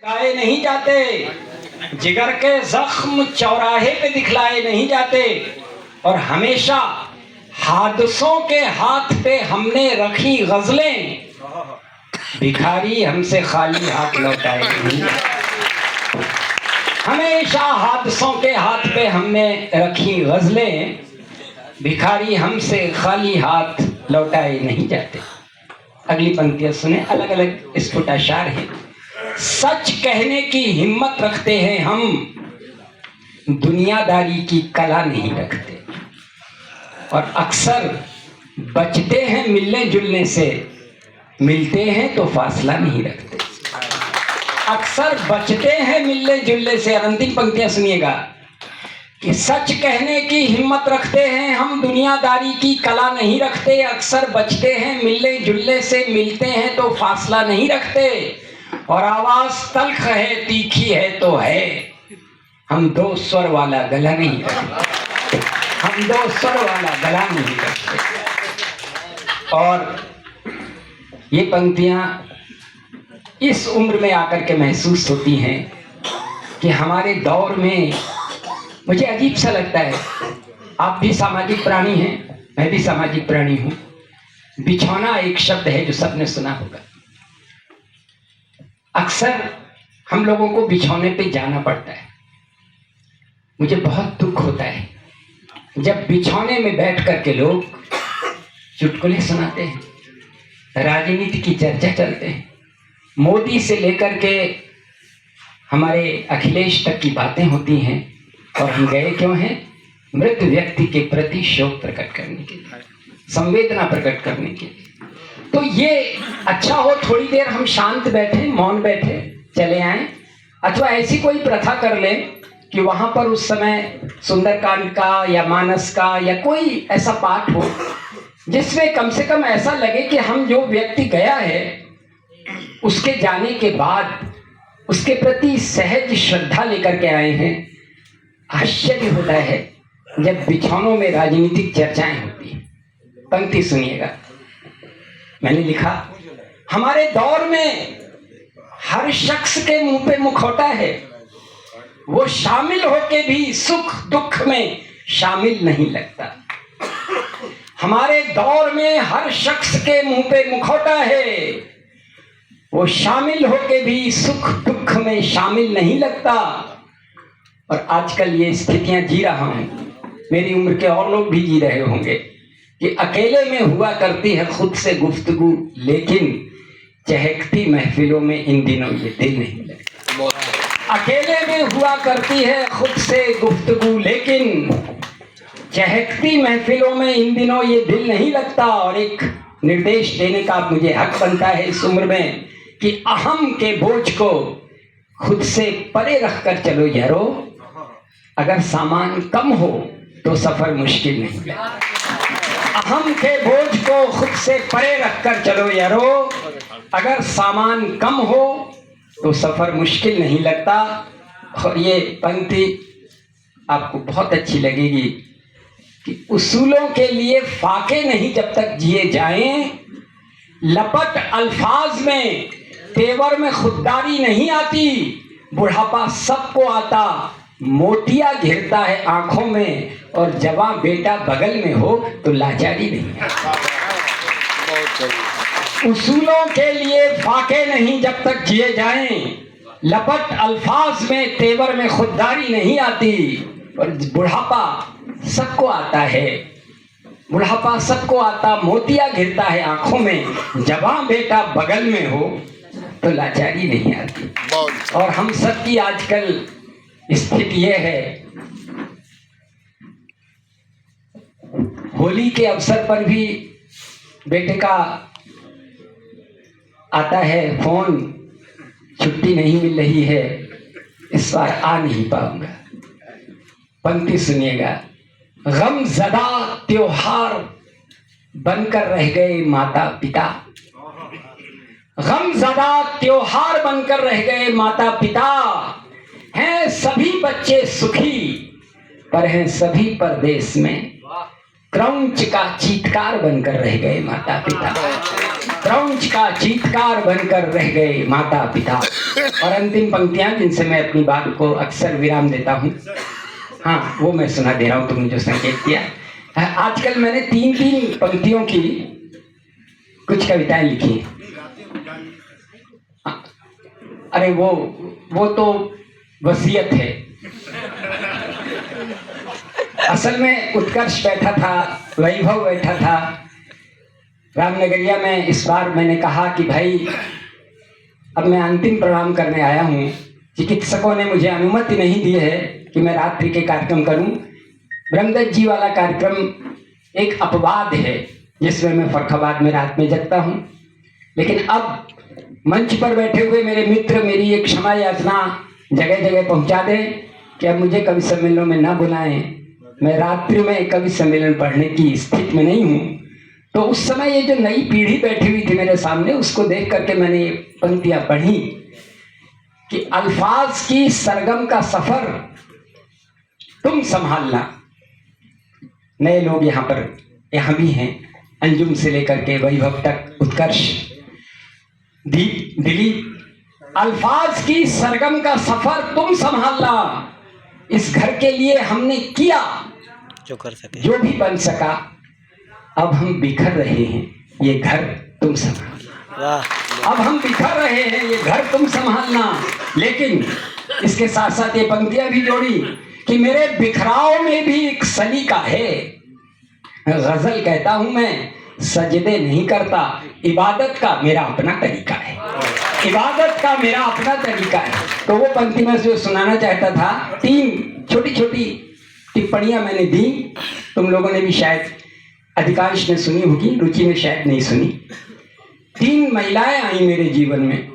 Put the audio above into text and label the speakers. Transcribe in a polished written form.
Speaker 1: दिखाए नहीं जाते, जिगर के जख्म चौराहे पे दिखलाए नहीं जाते, और हमेशा हादसों के हाथ पे हमने रखी गजलें, भिखारी हमसे खाली हाथ लौटाए नहीं। हमेशा हादसों के हाथ पे हमने रखी गजलें, भिखारी हमसे खाली हाथ लौटाए नहीं जाते। अगली पंक्तियां सुने, अलग अलग स्फुट अशार हैं। सच कहने की हिम्मत रखते हैं हम, दुनियादारी की कला नहीं रखते, और अक्सर बचते हैं मिलने जुलने से, मिलते हैं तो फासला नहीं रखते। अक्सर बचते हैं मिलने जुलने से। अंतिम पंक्तियां सुनिएगा कि सच कहने की हिम्मत रखते हैं हम, दुनियादारी की कला नहीं रखते, अक्सर बचते हैं मिलने जुलने से, मिलते हैं तो फासला नहीं रखते, और आवाज तल्ख है तीखी है तो है, हम दो स्वर वाला गला नहीं रखते, हम दो स्वर वाला गला नहीं रखते। और ये पंक्तियां इस उम्र में आकर के महसूस होती हैं कि हमारे दौर में, मुझे अजीब सा लगता है, आप भी सामाजिक प्राणी हैं, मैं भी सामाजिक प्राणी हूं। बिछौना एक शब्द है जो सबने सुना होगा। अक्सर हम लोगों को बिछौने पे जाना पड़ता है। मुझे बहुत दुख होता है जब बिछौने में बैठ करके लोग चुटकुले सुनाते हैं, राजनीति की चर्चा चलते हैं, मोदी से लेकर के हमारे अखिलेश तक की बातें होती हैं, और हम गए क्यों हैं? मृत व्यक्ति के प्रति शोक प्रकट करने के लिए, संवेदना प्रकट करने के लिए। तो ये अच्छा हो थोड़ी देर हम शांत बैठे, मौन बैठे, चले आए, अथवा ऐसी कोई प्रथा कर लें कि वहां पर उस समय सुंदरकांड का या मानस का या कोई ऐसा पाठ हो जिसमें कम से कम ऐसा लगे कि हम जो व्यक्ति गया है उसके जाने के बाद उसके प्रति सहज श्रद्धा लेकर के आए हैं। आश्चर्य होता है जब बिछौनों में राजनीतिक चर्चाएं होती हैं। पंक्ति सुनिएगा, मैंने लिखा, हमारे दौर में हर शख्स के मुंह पे मुखौटा है, वो शामिल होके भी सुख दुख में शामिल नहीं लगता। हमारे दौर में हर शख्स के मुंह पे मुखौटा है, वो शामिल होके भी सुख दुख में शामिल नहीं लगता। और आजकल ये स्थितियां जी रहा हूं, मेरी उम्र के और लोग भी जी रहे होंगे, कि अकेले में हुआ करती है खुद से गुफ्तगू, लेकिन चहकती महफिलों में इन दिनों ये दिल नहीं लगता। अकेले में हुआ करती है खुद से गुफ्तगू, लेकिन चहकती महफिलों में इन दिनों ये दिल नहीं लगता। और एक निर्देश देने का मुझे हक बनता है इस उम्र में कि अहम के बोझ को खुद से परे रख कर चलो यारो, अगर सामान कम हो तो सफर मुश्किल नहीं है। अहम के बोझ को खुद से परे रख कर चलो यारो, अगर सामान कम हो तो सफर मुश्किल नहीं लगता। और ये पंक्ति आपको बहुत अच्छी लगेगी कि उसूलों के लिए फाके नहीं जब तक जिए जाएं, लपट अल्फाज में तेवर में खुददारी नहीं आती, बुढ़ापा सबको आता, मोतिया घिरता है आंखों में, और जवां बेटा बगल में हो तो लाचारी नहीं आता। उसूलों के लिए फाके नहीं जब तक जिए जाएं, लपट अल्फाज में तेवर में खुददारी नहीं आती, और बुढ़ापा सबको आता है, बुढ़ापा सबको आता, मोतिया घिरता है आंखों में, जवां बेटा बगल में हो तो लाचारी नहीं आती। और हम सबकी आजकल स्थिति यह है, होली के अवसर पर भी बेटे का आता है फोन, छुट्टी नहीं मिल रही है, इस बार आ नहीं पाऊंगा। पंक्ति सुनिएगा, गम ज़दा त्योहार बनकर रह गए माता पिता, गम ज़दा त्योहार बनकर रह गए माता पिता, हैं सभी बच्चे सुखी पर हैं सभी परदेश में, क्रौंच का चीत्कार बनकर रह गए माता पिता। क्रौंच का चीत्कार बनकर रह गए माता पिता। और अंतिम पंक्तियां जिनसे मैं अपनी बात को अक्सर विराम देता हूँ, हाँ वो मैं सुना दे रहा हूँ, तुमने जो संकेत किया। आजकल मैंने 3-3 पंक्तियों की कुछ कविताएं लिखी। अरे वो तो वसीयत है। असल में उत्कर्ष बैठा था, वैभव बैठा था रामनगरिया में। इस बार मैंने कहा कि भाई अब मैं अंतिम प्रणाम करने आया हूँ। चिकित्सकों ने मुझे अनुमति नहीं दी है कि मैं रात्रि के कार्यक्रम करूँ। ब्रह्मदत्त जी वाला कार्यक्रम एक अपवाद है जिसमें मैं फर्रुखाबाद में रात में जगता हूँ। लेकिन अब मंच पर बैठे हुए मेरे मित्र मेरी एक क्षमा याचना जगह जगह पहुँचा दें कि अब मुझे कवि सम्मेलनों में ना बुलाएं। मैं रात्रि में कवि सम्मेलन पढ़ने की स्थिति में नहीं हूँ। तो उस समय ये जो नई पीढ़ी बैठी हुई थी मेरे सामने, उसको देख करके मैंने ये पंक्तियां पढ़ी कि अल्फाज की सरगम का सफर तुम संभालना। नए लोग यहाँ भी हैं, अंजुम से लेकर के वैभव तक, उत्कर्ष, दिलीप। अल्फाज की सरगम का सफर तुम संभालना। इस घर के लिए हमने किया
Speaker 2: जो कर सके,
Speaker 1: जो भी बन सका। अब हम बिखर रहे हैं, ये घर तुम संभालना। अब हम बिखर रहे हैं, ये घर तुम संभालना। लेकिन इसके साथ साथ ये पंक्तियां भी जोड़ी कि मेरे बिखराव में भी एक सलीका है। गजल कहता हूं मैं, सजदे नहीं करता, इबादत का मेरा अपना तरीका है। इबादत का मेरा अपना तरीका है। तो वो पंक्ति में जो सुनाना चाहता था, 3 छोटी छोटी टिप्पणियां मैंने दी। तुम लोगों ने भी शायद अधिकांश ने सुनी होगी, रुचि ने शायद नहीं सुनी। 3 महिलाएं आई मेरे जीवन में।